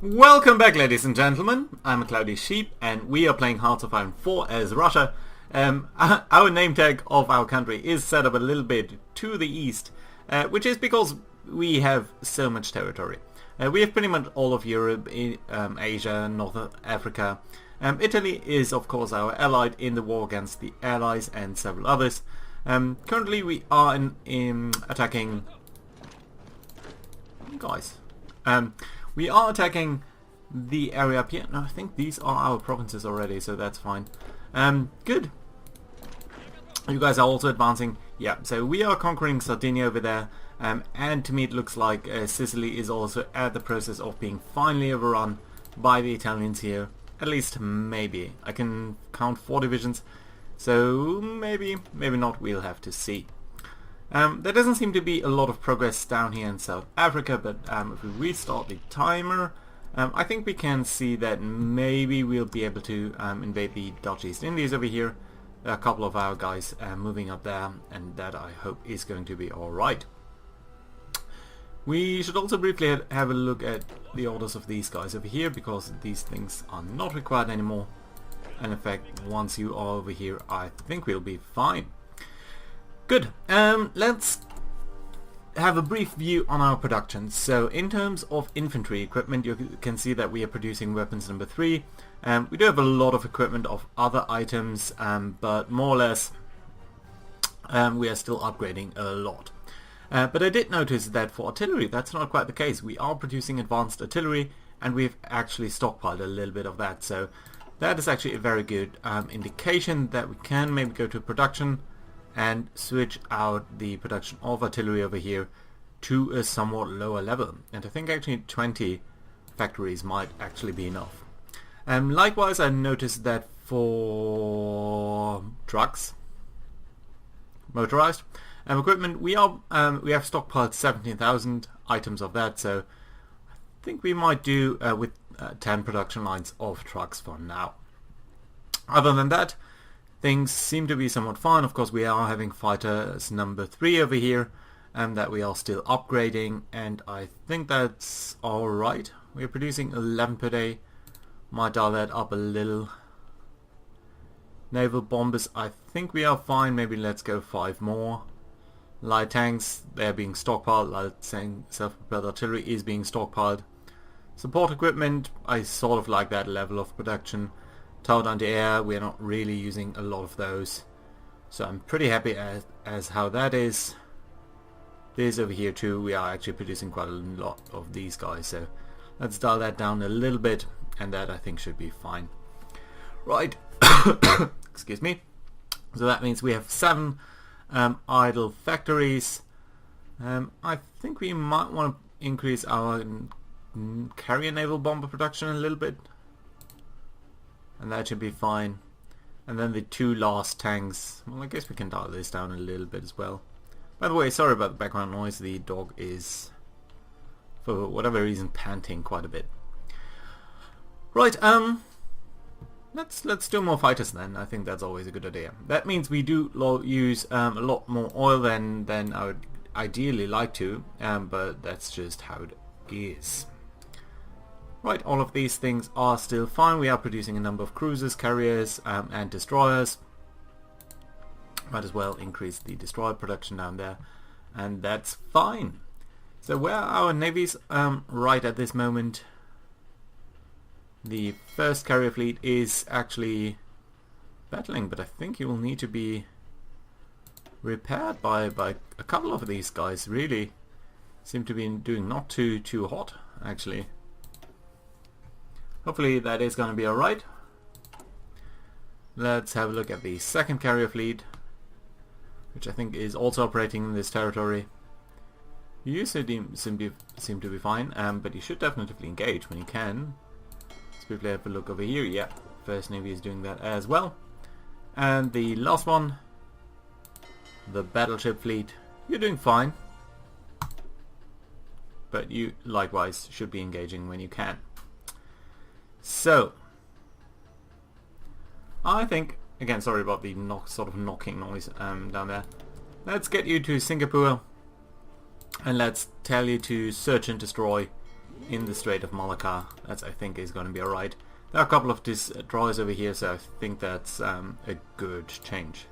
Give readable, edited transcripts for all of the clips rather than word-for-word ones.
Welcome back, ladies and gentlemen. I'm a Cloudy Sheep and we are playing Hearts of Iron 4 as Russia. Our name tag of our country is set up a little bit to the east, which is because we have so much territory. We have pretty much all of Europe, Asia, North Africa. Italy is of course our ally in the war against the Allies and several others. Currently we are attacking... Guys. We are attacking the area up here. No, I think these are our provinces already, so that's fine. Good. You guys are also advancing. Yeah, so we are conquering Sardinia over there. And to me it looks like Sicily is also at the process of being finally overrun by the Italians here. At least maybe. I can count 4 divisions. So maybe not. We'll have to see. There doesn't seem to be a lot of progress down here in South Africa, but if we restart the timer, I think we can see that maybe we'll be able to invade the Dutch East Indies over here. There are a couple of our guys moving up there, and that I hope is going to be alright. We should also briefly have a look at the orders of these guys over here, because these things are not required anymore. And in fact, once you are over here, I think we'll be fine. Good. Let's have a brief view on our production. So in terms of infantry equipment, you can see that we are producing weapons number 3. We do have a lot of equipment of other items, but more or less we are still upgrading a lot. But I did notice that for artillery that's not quite the case. We are producing advanced artillery and we've actually stockpiled a little bit of that. So that is actually a very good indication that we can maybe go to production and switch out the production of artillery over here to a somewhat lower level. And I think actually 20 factories might actually be enough. Likewise, I noticed that for trucks, motorized equipment, we have stockpiled 17,000 items of that. So I think we might do with 10 production lines of trucks for now. Other than that, things seem to be somewhat fine. Of course, we are having fighters number 3 over here, and that we are still upgrading, and I think that's alright. We're producing 11 per day. Might dial that up a little. Naval bombers, I think we are fine. Maybe let's go 5 more. Light tanks, they're being stockpiled. Light self-propelled artillery is being stockpiled. Support equipment, I sort of like that level of production. Tower anti-air, we're not really using a lot of those, so I'm pretty happy as how that is. This over here too, we are actually producing quite a lot of these guys, so let's dial that down a little bit, and that I think should be fine. Right, excuse me. So that means we have 7 idle factories. I think we might want to increase our carrier naval bomber production a little bit. And that should be fine. And then the 2 last tanks, well, I guess we can dial this down a little bit as well. By the way, sorry about the background noise. The dog is, for whatever reason, panting quite a bit. Right, let's do more fighters then. I think that's always a good idea. That means we do use a lot more oil than I would ideally like to, but that's just how it is. Right, all of these things are still fine. We are producing a number of cruisers, carriers, and destroyers. Might as well increase the destroyer production down there, and that's fine. So where are our navies right at this moment? The first carrier fleet is actually battling, but I think you will need to be repaired by a couple of these guys. Really seem to be doing not too hot, actually. Hopefully that is going to be alright. Let's have a look at the second carrier fleet, which I think is also operating in this territory. You seem to be fine, but you should definitely engage when you can. Let's briefly have a look over here. Yeah, First Navy is doing that as well. And the last one, the battleship fleet, you're doing fine. But you likewise should be engaging when you can. So, I think, again, sorry about the sort of knocking noise down there. Let's get you to Singapore, and let's tell you to search and destroy in the Strait of Malacca. That's, I think, is going to be alright. There are a couple of destroyers over here, so I think that's a good change.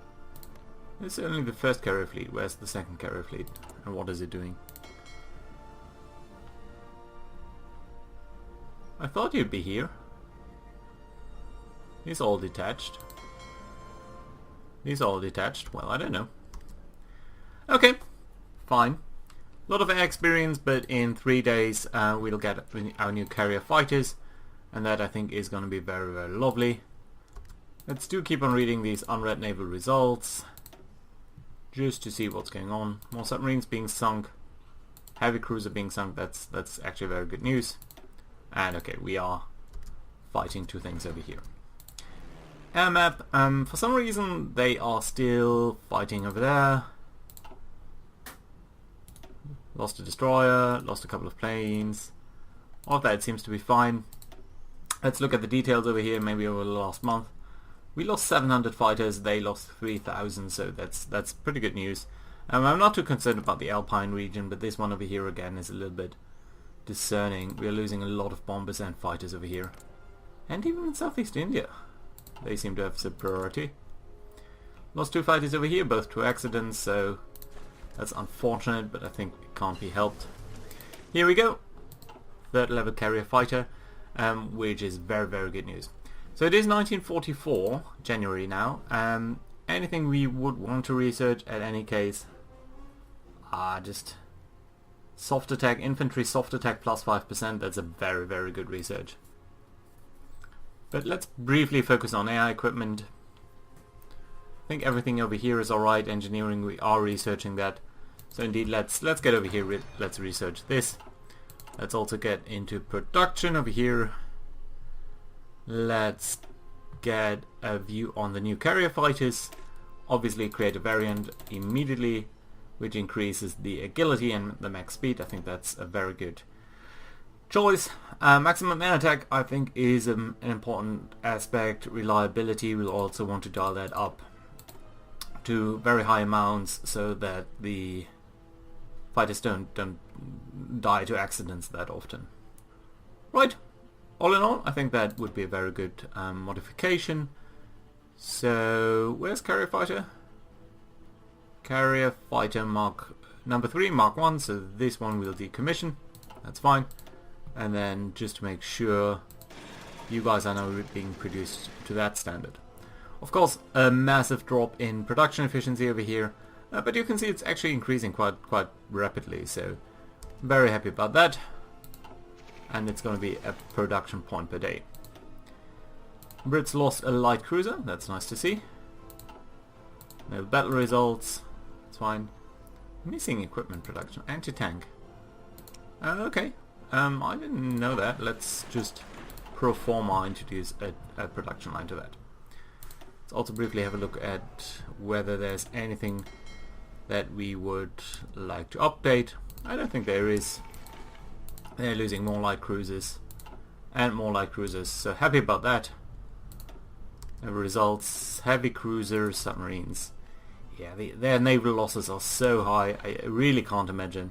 It's only the first carrier fleet. Where's the second carrier fleet? And what is it doing? I thought you'd be here. He's all detached. He's all detached. Well, I don't know. Okay, fine. A lot of air experience, but in 3 days we'll get our new carrier fighters, and that I think is going to be very, very lovely. Let's do keep on reading these unread naval results, just to see what's going on. More submarines being sunk, heavy cruiser being sunk. That's actually very good news. And okay, we are fighting two things over here. Air map. For some reason they are still fighting over there. Lost a destroyer, lost a couple of planes. All of that seems to be fine. Let's look at the details over here, maybe over the last month. We lost 700 fighters, they lost 3,000, so that's pretty good news. I'm not too concerned about the Alpine region, but this one over here again is a little bit discerning. We are losing a lot of bombers and fighters over here. And even in Southeast India. They seem to have superiority. Lost 2 fighters over here, both to accidents, so that's unfortunate, but I think it can't be helped. Here we go. 3rd level carrier fighter, which is very, very good news. So it is 1944, January now. Anything we would want to research at any case? Just soft attack, infantry soft attack plus 5%. That's a very, very good research. But let's briefly focus on AI equipment. I think everything over here is alright. Engineering, we are researching that. So indeed, let's get over here. Let's research this. Let's also get into production over here. Let's get a view on the new carrier fighters. Obviously create a variant immediately, which increases the agility and the max speed. I think that's a very good choice. Maximum air attack I think is an important aspect. Reliability, we'll also want to dial that up to very high amounts so that the fighters don't die to accidents that often. Right, all in all I think that would be a very good modification. So where's carrier fighter? Carrier fighter number 3, Mark 1, so this one will decommission. That's fine. And then just to make sure you guys are now being produced to that standard. Of course, a massive drop in production efficiency over here, but you can see it's actually increasing quite rapidly, so very happy about that. And it's going to be a production point per day. Brits lost a light cruiser, that's nice to see. No battle results, it's fine. Missing equipment production, anti-tank. Okay. I didn't know that. Let's just pro forma introduce a production line to that. Let's also briefly have a look at whether there's anything that we would like to update. I don't think there is. They're losing more light cruisers and more light cruisers, so happy about that. The results, heavy cruisers, submarines. Yeah, their naval losses are so high, I really can't imagine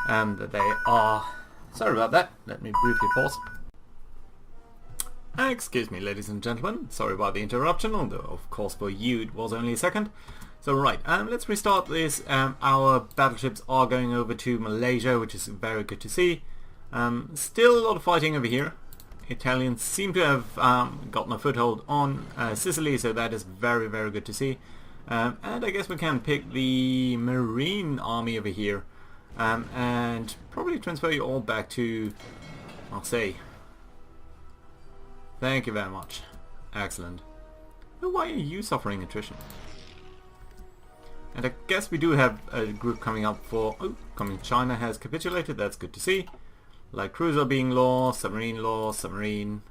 that they are... Sorry about that, let me briefly pause. Excuse me ladies and gentlemen, sorry about the interruption, although of course for you it was only a second. So right, let's restart this. Our battleships are going over to Malaysia, which is very good to see. Still a lot of fighting over here. Italians seem to have gotten a foothold on Sicily, so that is very, very good to see. And I guess we can pick the Marine Army over here. And probably transfer you all back to Marseille. Thank you very much. Excellent. But why are you suffering attrition? And I guess we do have a group coming up for... Oh, China has capitulated, that's good to see. Light cruiser being lost, submarine.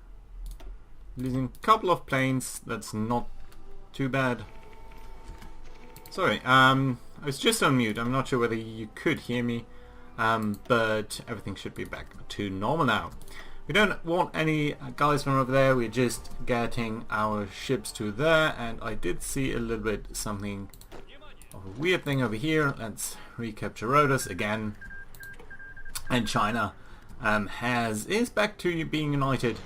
Losing a couple of planes, that's not too bad. Sorry, I was just on mute. I'm not sure whether you could hear me, but everything should be back to normal now. We don't want any guys from over there. We're just getting our ships to there, and I did see a little bit something of a weird thing over here. Let's recapture Rhodes again. And China is back to being united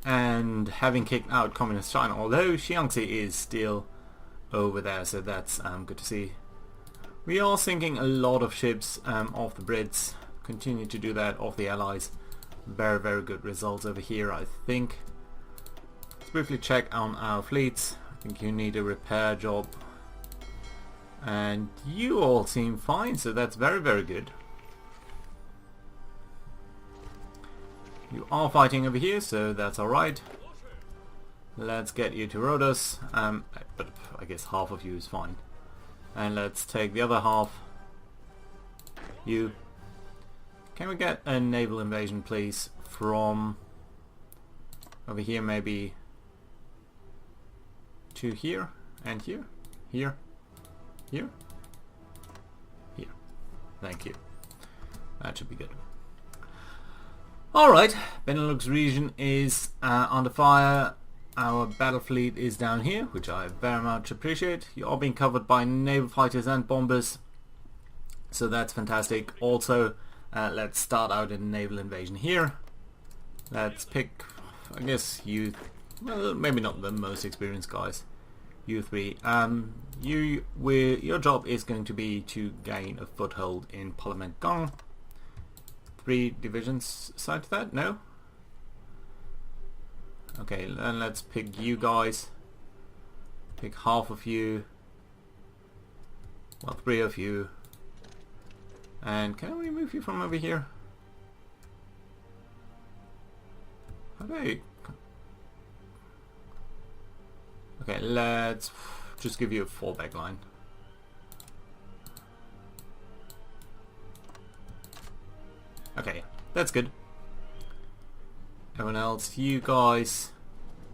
and having kicked out Communist China, although Xiangxi is still over there, so that's good to see. We are sinking a lot of ships off the Brits, continue to do that off the Allies. Very, very good results over here, I think. Let's briefly check on our fleets. I think you need a repair job. And you all seem fine, so that's very, very good. You are fighting over here, so that's alright. Let's get you to Rhodos, but I guess half of you is fine. And let's take the other half. You. Can we get a naval invasion, please, from over here, maybe to here, and here, here, here, here. Thank you. That should be good. Alright, Benelux region is under fire. Our battle fleet is down here, which I very much appreciate. You are being covered by naval fighters and bombers, so that's fantastic. Also, let's start out a naval invasion here. Let's pick, I guess, you, well, maybe not the most experienced guys. You three. Your job is going to be to gain a foothold in Parliament Gong. 3 divisions side to that? No? Okay, then let's pick you guys. Pick half of you. Well, 3 of you. And can we move you from over here? How do I... Okay, let's just give you a fallback line. Okay, that's good. Everyone else, you guys,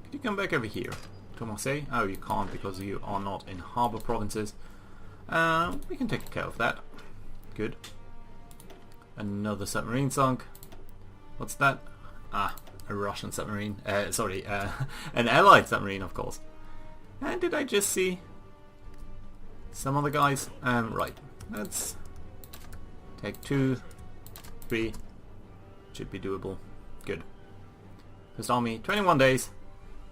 could you come back over here to Marseille? Oh, you can't because you are not in harbour provinces. We can take care of that. Good. Another submarine sunk. What's that? Ah, a Russian submarine. Sorry, an Allied submarine, of course. And did I just see some other guys? Right. Let's take 2, 3. Should be doable. Good. First army, 21 days.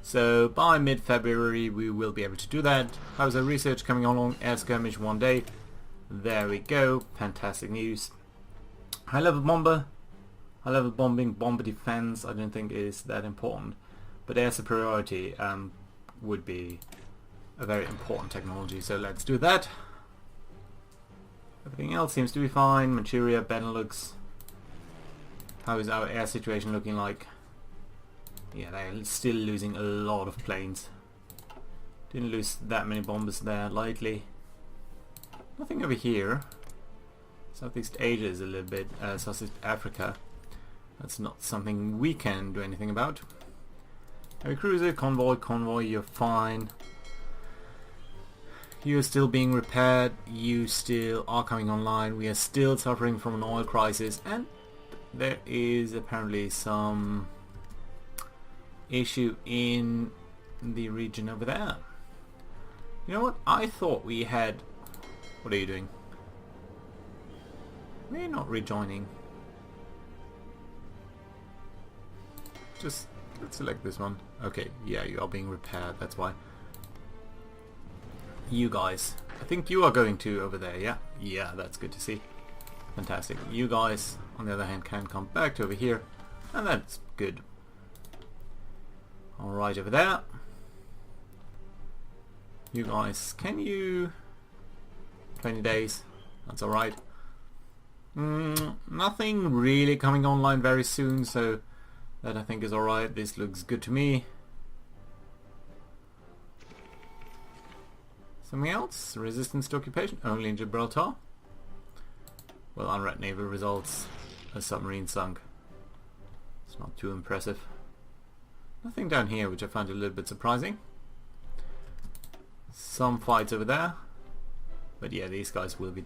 So by mid-February we will be able to do that. How's our research coming along? Air skirmish 1 day. There we go. Fantastic news. High level bomber. High level bombing, bomber defense I don't think is that important. But air superiority would be a very important technology. So let's do that. Everything else seems to be fine. Manchuria, Benelux. How is our air situation looking like? Yeah, they're still losing a lot of planes. Didn't lose that many bombers there lately. Nothing over here. Southeast Asia is a little bit, Southeast Africa. That's not something we can do anything about. Heavy cruiser, convoy, you're fine. You're still being repaired, you still are coming online, we are still suffering from an oil crisis, and there is apparently some issue in the region over there. You know what? I thought we had... What are you doing? We're not rejoining. Just let's select this one. Okay, yeah, you are being repaired, that's why. You guys, I think you are going to over there, yeah? Yeah, that's good to see. Fantastic. You guys, on the other hand, can come back to over here, and that's good. Alright, over there. You guys, can you... 20 days, that's alright. Nothing really coming online very soon, so that I think is alright. This looks good to me. Something else? Resistance to occupation? Only in Gibraltar? Well, unread naval results. A submarine sunk. It's not too impressive. Nothing down here, which I find a little bit surprising. Some fights over there. But yeah, these guys will be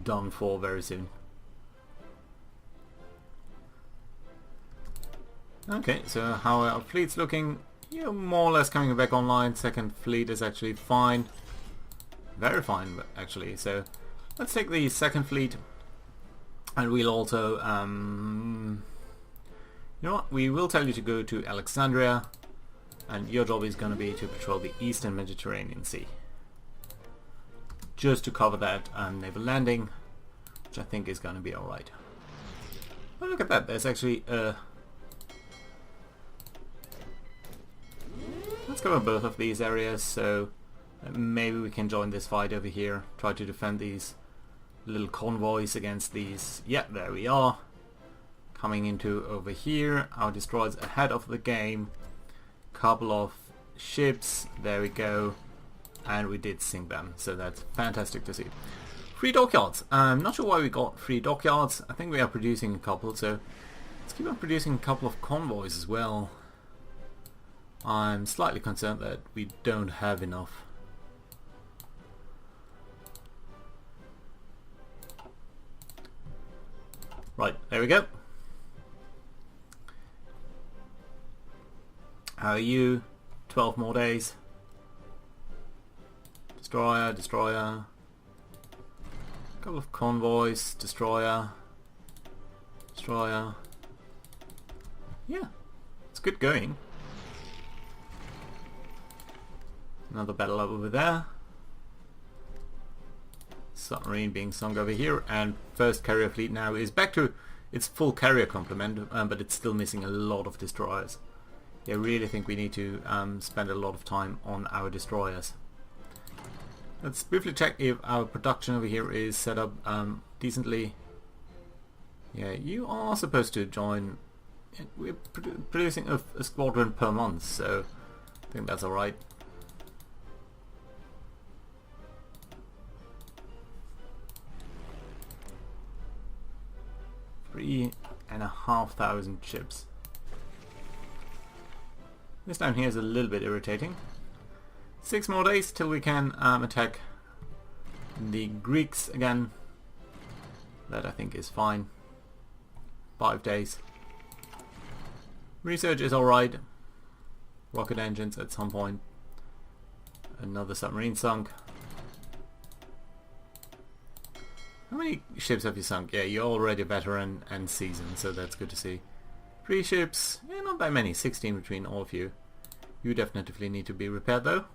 done for very soon. Okay, so how are our fleets looking? Yeah, more or less coming back online. Second fleet is actually fine. Very fine, actually. So let's take the second fleet And we'll also, you know what, we will tell you to go to Alexandria, and your job is going to be to patrol the Eastern Mediterranean Sea. Just to cover that naval landing, which I think is going to be alright. Oh, look at that, there's actually let's cover both of these areas, so maybe we can join this fight over here, try to defend these little convoys against these. Yeah, there we are. Coming into over here, our destroyers ahead of the game. Couple of ships, there we go. And we did sink them, so that's fantastic to see. Free dockyards. I'm not sure why we got free dockyards. I think we are producing a couple, so let's keep on producing a couple of convoys as well. I'm slightly concerned that we don't have enough. Right, there we go. How are you? 12 more days. Destroyer, destroyer. Couple of convoys, destroyer. Destroyer. Yeah, it's good going. Another battle over there. Submarine being sunk over here, and first carrier fleet now is back to its full carrier complement, but it's still missing a lot of destroyers. I really think we need to spend a lot of time on our destroyers. Let's briefly check if our production over here is set up decently. Yeah, you are supposed to join. We're producing a squadron per month, so I think that's alright. 3,500 ships. This down here is a little bit irritating. 6 more days till we can attack the Greeks again. That I think is fine. 5 days. Research is alright. Rocket engines at some point. Another submarine sunk. How many ships have you sunk? Yeah, you're already a veteran and seasoned, so that's good to see. 3 ships, yeah, not that many, 16 between all of you. You definitely need to be repaired though.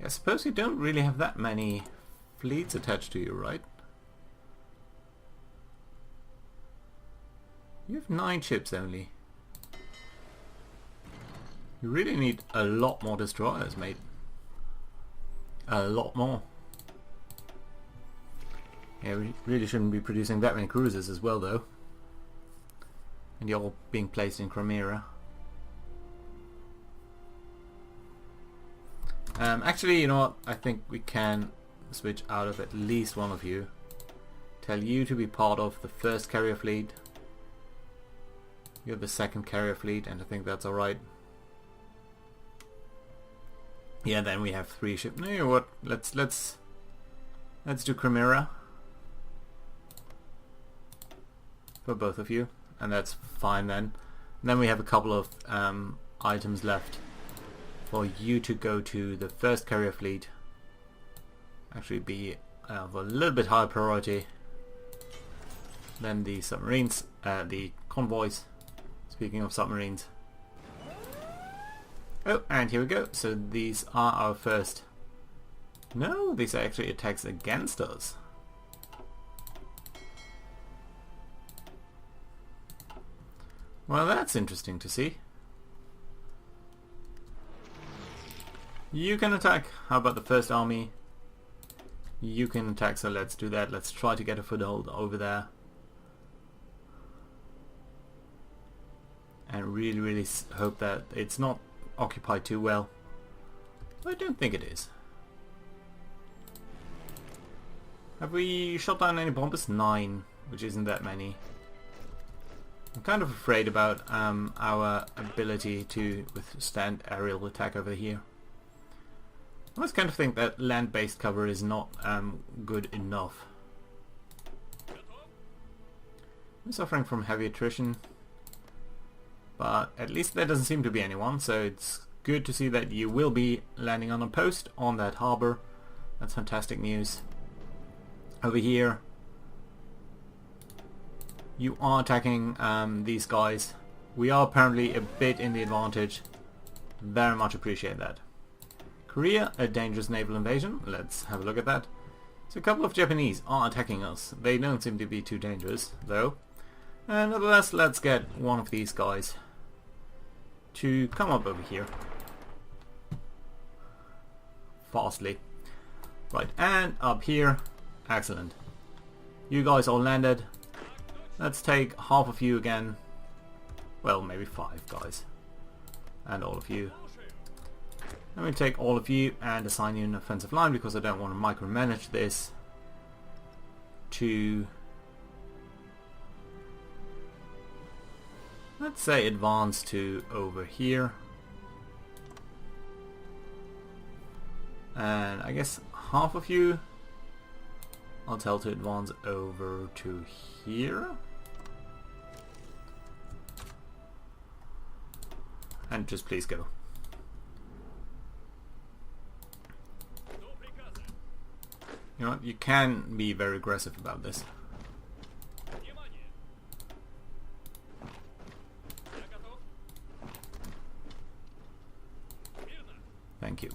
I suppose you don't really have that many fleets attached to you, right? You have 9 ships only. You really need a lot more destroyers, mate. A lot more. Yeah, we really shouldn't be producing that many cruisers as well though. And you're all being placed in Crimea. Actually, you know what? I think we can switch out of at least one of you. Tell you to be part of the first carrier fleet. You're the second carrier fleet, and I think that's alright. Yeah, then we have 3 ships. No, you know what? Let's do Crimea for both of you, and that's fine then. And then we have a couple of items left for you to go to the first carrier fleet. Actually, be of a little bit higher priority than the submarines, the convoys. Speaking of submarines. Oh, and here we go. So these are our first. No, these are actually attacks against us. Well, that's interesting to see. You can attack. How about the first army? You can attack, so let's do that. Let's try to get a foothold over there. And really hope that it's not occupied too well. I don't think it is. Have we shot down any bombers? 9, which isn't that many. I'm kind of afraid about our ability to withstand aerial attack over here. I always kind of think that land-based cover is not good enough. We're suffering from heavy attrition. But at least there doesn't seem to be anyone, so it's good to see that you will be landing on a post on that harbour. That's fantastic news. Over here, you are attacking these guys. We are apparently a bit in the advantage. Very much appreciate that. Korea, a dangerous naval invasion. Let's have a look at that. So a couple of Japanese are attacking us. They don't seem to be too dangerous, though. And nevertheless, let's get one of these guys to come up over here. Fastly. Right, and up here. Excellent. You guys all landed. Let's take half of you again. Well, maybe 5 guys. And all of you. Let me take all of you and assign you an offensive line because I don't want to micromanage this to, let's say, advance to over here. And I guess half of you I'll tell to advance over to here. And just please go. You know what, you can be very aggressive about this. Thank you.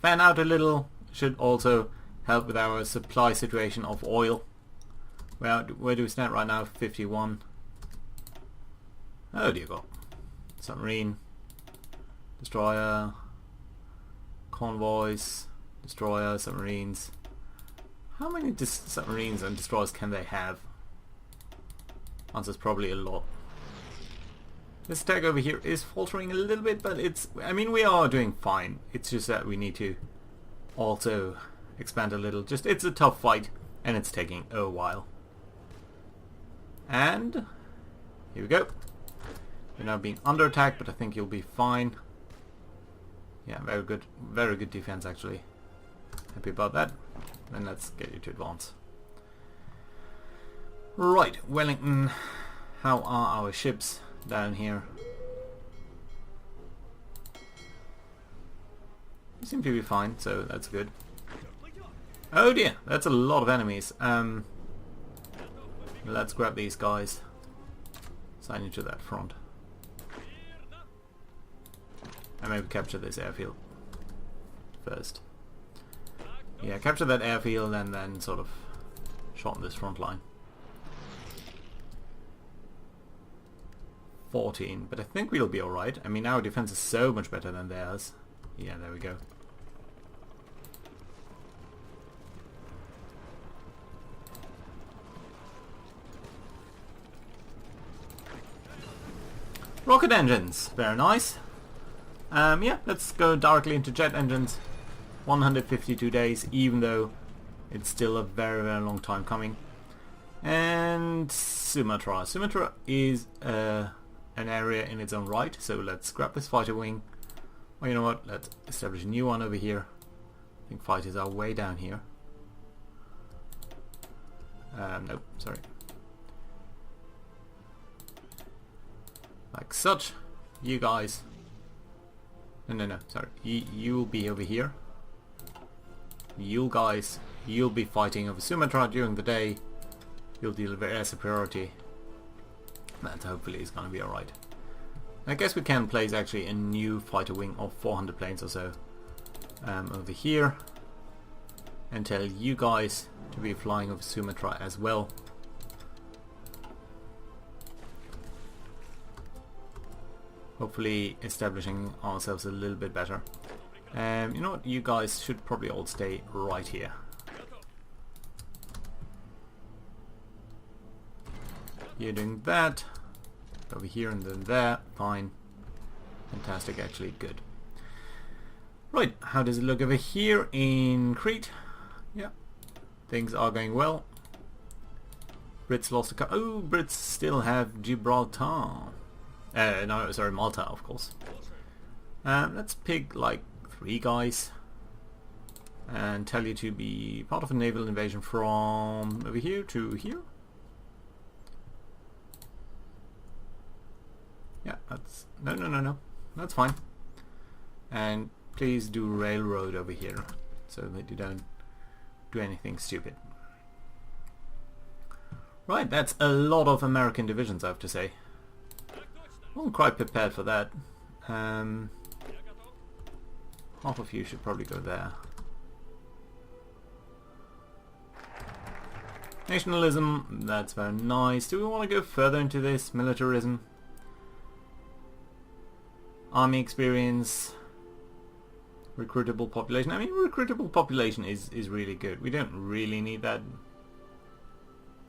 Fan out a little should also help with our supply situation of oil. Where do we stand right now? 51. Oh dear God. Submarine. Destroyer. Convoys. Destroyer, submarines. How many submarines and destroyers can they have? Answer's probably a lot. This attack over here is faltering a little bit, but it's, I mean, we are doing fine. It's just that we need to also expand a little. Just, it's a tough fight and it's taking a while. And here we go. You're now being under attack, but I think you'll be fine. Yeah, very good defense actually. Happy about that. Then let's get you to advance. Right, Wellington. How are our ships down here? They seem to be fine, so that's good. Oh dear, that's a lot of enemies. Let's grab these guys. Sign you to that front. And maybe capture this airfield first. Yeah, capture that airfield and then sort of shorten this front line. 14, but I think we'll be alright. I mean, our defense is so much better than theirs. Yeah, there we go. Rocket engines, very nice. Yeah, let's go directly into jet engines. 152 days, even though it's still a very long time coming. And Sumatra. Sumatra is an area in its own right, so let's grab this fighter wing. Well, you know what, let's establish a new one over here. I think fighters are way down here. Nope, sorry. Like such. You guys. No, sorry. You'll be over here. You guys, you'll be fighting over Sumatra during the day. You'll deliver air superiority. That hopefully is going to be alright. I guess we can place actually a new fighter wing of 400 planes or so over here. And tell you guys to be flying over Sumatra as well. Hopefully establishing ourselves a little bit better. You know what, you guys should probably all stay right here. You're doing that. Over here and then there. Fine. Fantastic, actually. Good. Right, how does it look over here in Crete? Yeah. Things are going well. Brits lost a car. Oh, Brits still have Gibraltar. No, sorry, Malta, of course. Let's pick like 3 guys and tell you to be part of a naval invasion from over here to here. Yeah, that's no. That's fine. And please do railroad over here so that you don't do anything stupid. Right, that's a lot of American divisions, I have to say. Wasn't quite prepared for that. Half of you should probably go there. Nationalism, that's very nice. Do we want to go further into this? Militarism? Army experience? Recruitable population? I mean, recruitable population is really good. We don't really need that.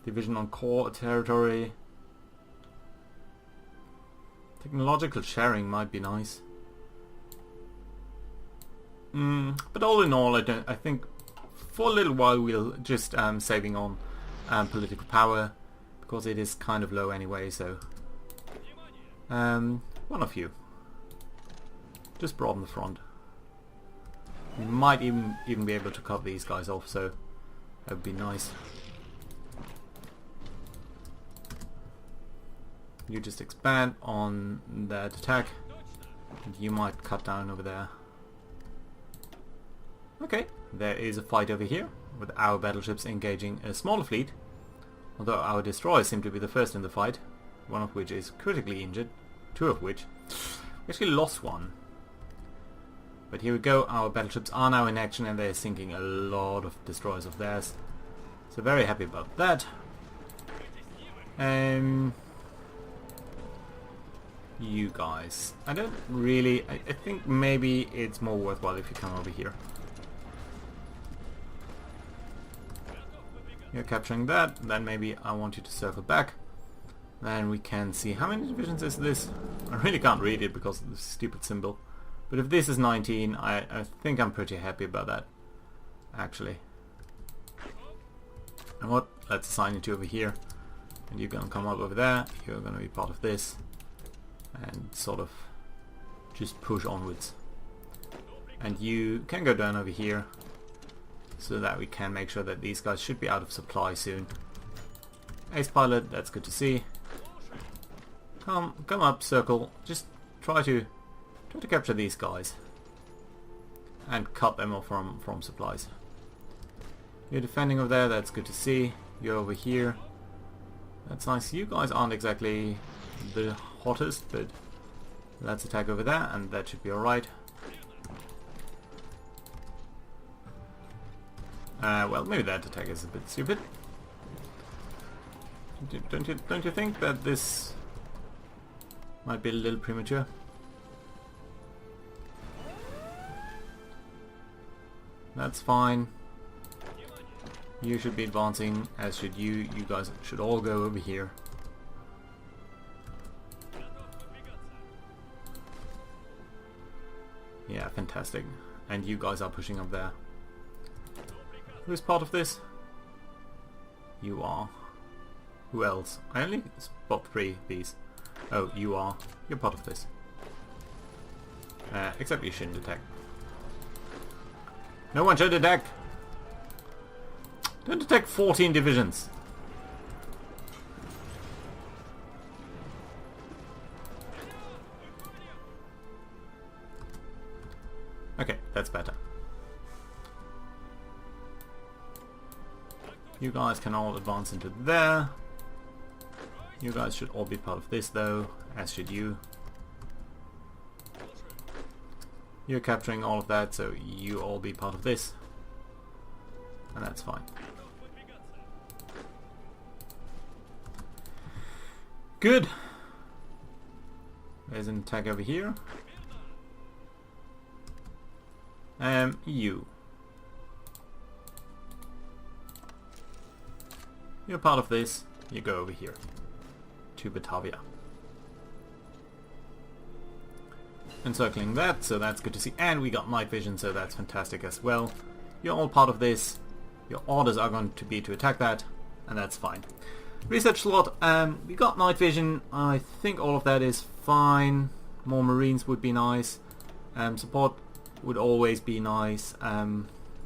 Division on core territory. Technological sharing might be nice. But all in all, I think for a little while we'll just saving on political power, because it is kind of low anyway. So one of you just broaden the front. We might even be able to cut these guys off, so that would be nice. You just expand on that attack, and you might cut down over there. Okay, there is a fight over here with our battleships engaging a smaller fleet, although our destroyers seem to be the first in the fight, one of which is critically injured, two of which we actually lost one. But here we go, our battleships are now in action and they're sinking a lot of destroyers of theirs, so very happy about that. You guys, I don't really, I think maybe it's more worthwhile if you come over here. You're capturing that, then maybe I want you to circle back. Then we can see, how many divisions is this? I really can't read it because of the stupid symbol. But if this is 19, I think I'm pretty happy about that, actually. And what? Let's assign you to over here. And you're going to come up over there, you're going to be part of this. And sort of just push onwards. And you can go down over here, so that we can make sure that these guys should be out of supply soon. Ace pilot, that's good to see. Come up, circle. Just try to capture these guys and cut them off from supplies. You're defending over there, that's good to see. You're over here. That's nice. You guys aren't exactly the hottest, but let's attack over there and that should be alright. Well, maybe that attack is a bit stupid. Don't you think that this might be a little premature? That's fine. You should be advancing, as should you. You guys should all go over here. Yeah, fantastic. And you guys are pushing up there. Who's part of this? You are. Who else? I only spot 3 these. Oh, you are. You're part of this. Except you shouldn't attack. No one should attack! Don't attack 14 divisions! Okay, that's better. You guys can all advance into there. You guys should all be part of this though, as should you. You're capturing all of that, so you all be part of this. And that's fine. Good! There's an attack over here. You. You're part of this. You go over here. To Batavia. Encircling that, so that's good to see. And we got night vision, so that's fantastic as well. You're all part of this. Your orders are going to be to attack that, and that's fine. Research slot, we got night vision. I think all of that is fine. More marines would be nice. Support would always be nice.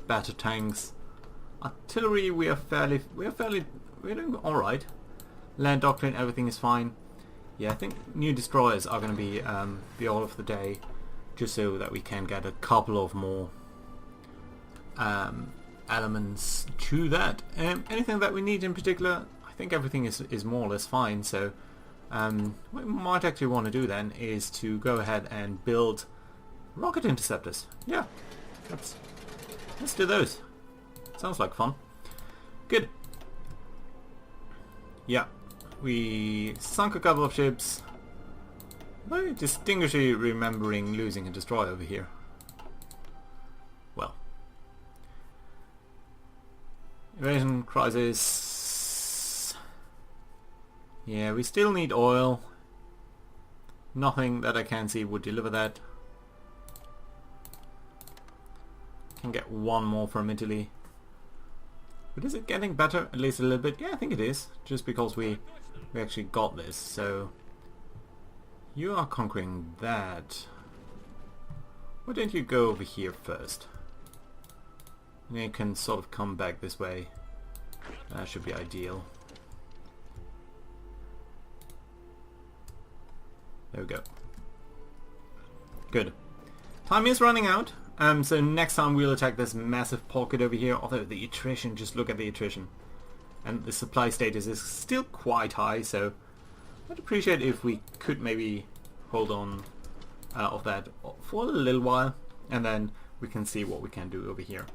Better tanks. Artillery, we're doing alright. Land doctrine, everything is fine. Yeah, I think new destroyers are going to be the order of the day, just so that we can get a couple of more elements to that. Anything that we need in particular? I think everything is more or less fine. So what we might actually want to do then is to go ahead and build rocket interceptors. Yeah, let's do those. Sounds like fun. Good. Yeah, we sunk a couple of ships. Very distinguishably remembering losing a destroyer over here. Well. Invasion crisis. Yeah, we still need oil. Nothing that I can see would deliver that. Can get one more from Italy. But is it getting better? At least a little bit? Yeah, I think it is. Just because we actually got this. So you are conquering that. Why don't you go over here first? And then you can sort of come back this way. That should be ideal. There we go. Good. Time is running out. So next time we'll attack this massive pocket over here. Although the attrition, just look at the attrition. And the supply status is still quite high, so I'd appreciate if we could maybe hold on of that for a little while. And then we can see what we can do over here.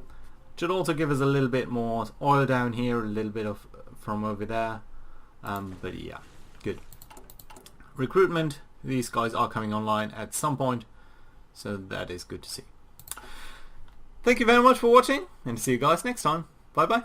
Should also give us a little bit more oil down here, a little bit of from over there. But yeah, good. Recruitment. These guys are coming online at some point. So that is good to see. Thank you very much for watching, and see you guys next time. Bye bye.